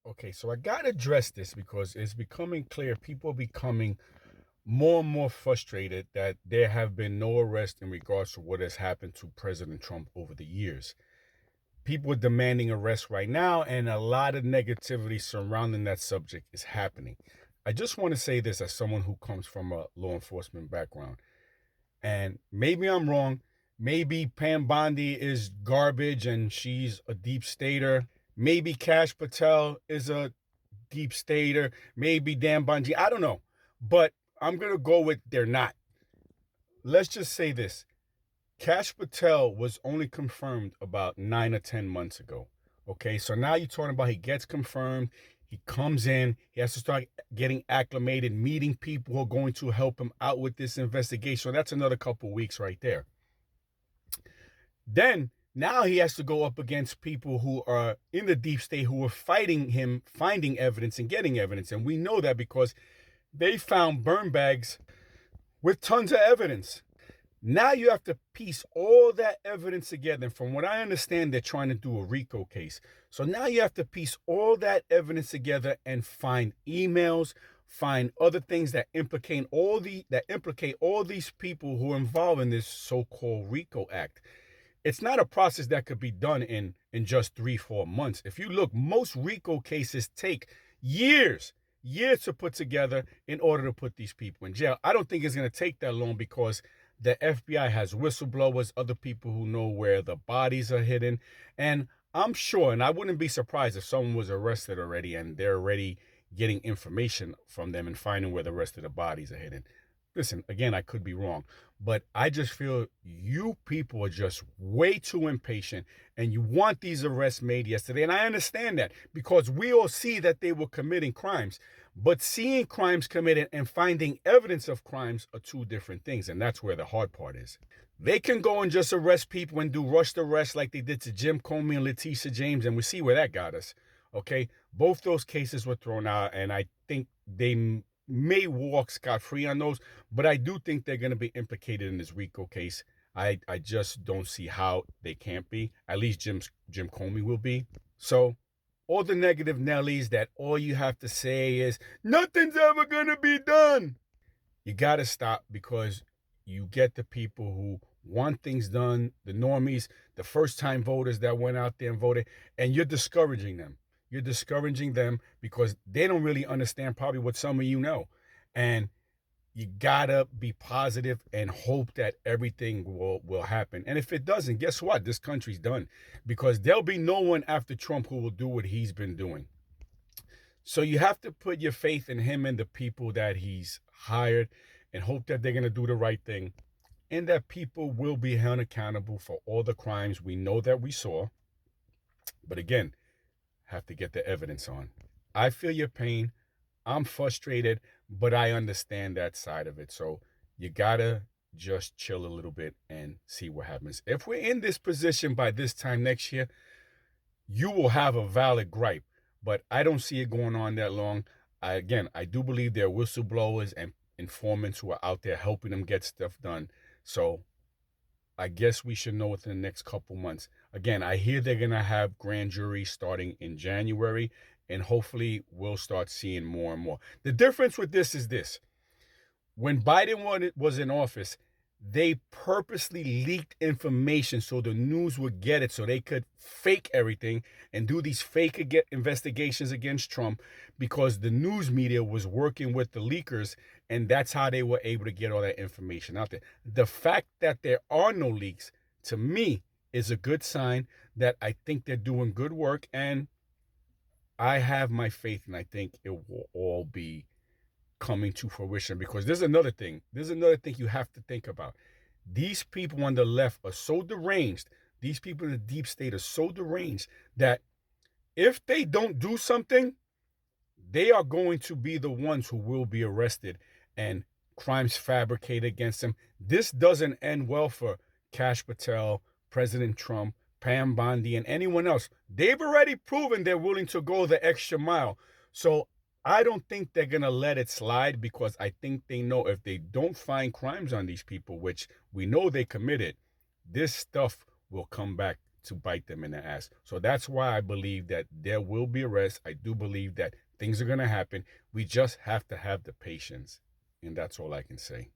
Okay, so I got to address this because it's becoming clear. People are becoming more and more frustrated that there have been no arrests in regards to what has happened to President Trump over the years. People are demanding arrests right now, and a lot of negativity surrounding that subject is happening. I just want to say this as someone who comes from a law enforcement background. And maybe I'm wrong. Maybe Pam Bondi is garbage and she's a deep stater. Maybe Cash Patel is a deep stater, maybe Dan Bungie. I don't know. But I'm going to go with they're not. Let's just say this. Cash Patel was only confirmed about 9 or 10 months ago. Okay, so now you're talking about he gets confirmed, he comes in, he has to start getting acclimated, meeting people who are going to help him out with this investigation. So that's another couple weeks right there. Then now he has to go up against people who are in the deep state who are fighting him, finding evidence and getting evidence. And we know that because they found burn bags with tons of evidence. Now you have to piece all that evidence together. And from what I understand, they're trying to do a RICO case. So now you have to piece all that evidence together and find emails, find other things that implicate all these people who are involved in this so-called RICO Act. It's not a process that could be done in just 3-4 months. If you look, most RICO cases take years to put together in order to put these people in jail. I don't think it's going to take that long because the FBI has whistleblowers, other people who know where the bodies are hidden. And I'm sure, and I wouldn't be surprised if someone was arrested already and they're already getting information from them and finding where the rest of the bodies are hidden. Listen, again, I could be wrong, but I just feel you people are just way too impatient and you want these arrests made yesterday. And I understand that because we all see that they were committing crimes, but seeing crimes committed and finding evidence of crimes are two different things. And that's where the hard part is. They can go and just arrest people and do rushed arrests like they did to Jim Comey and Letitia James, and we see where that got us. Okay, both those cases were thrown out, and I think they may walk scot-free on those, but I do think they're going to be implicated in this RICO case. I just don't see how they can't be. At least Jim Comey will be. So all the negative Nellies that all you have to say is, nothing's ever going to be done. You got to stop because you get the people who want things done, the normies, the first-time voters that went out there and voted, and you're discouraging them. You're discouraging them because they don't really understand probably what some of you know. And you gotta be positive and hope that everything will happen. And if it doesn't, guess what? This country's done because there'll be no one after Trump who will do what he's been doing. So you have to put your faith in him and the people that he's hired and hope that they're going to do the right thing and that people will be held accountable for all the crimes we know that we saw. But again, have to get the evidence on. I feel your pain. I'm frustrated, but I understand that side of it. So you gotta just chill a little bit and see what happens. If we're in this position by this time next year, you will have a valid gripe, but I don't see it going on that long. I do believe there are whistleblowers and informants who are out there helping them get stuff done. So I guess we should know within the next couple months. Again, I hear they're going to have grand juries starting in January, and hopefully we'll start seeing more and more. The difference with this is this. When Biden was in office, they purposely leaked information so the news would get it so they could fake everything and do these fake investigations against Trump because the news media was working with the leakers, and that's how they were able to get all that information out there. The fact that there are no leaks, to me, is a good sign that I think they're doing good work, and I have my faith, and I think it will all be coming to fruition because there's another thing you have to think about. These people on the left are so deranged. These people in the deep state are so deranged that if they don't do something, they are going to be the ones who will be arrested and crimes fabricated against them. This doesn't end well for Cash Patel, President Trump, Pam Bondi, and anyone else. They've already proven they're willing to go the extra mile. So I don't think they're going to let it slide because I think they know if they don't find crimes on these people, which we know they committed, this stuff will come back to bite them in the ass. So that's why I believe that there will be arrests. I do believe that things are going to happen. We just have to have the patience. And that's all I can say.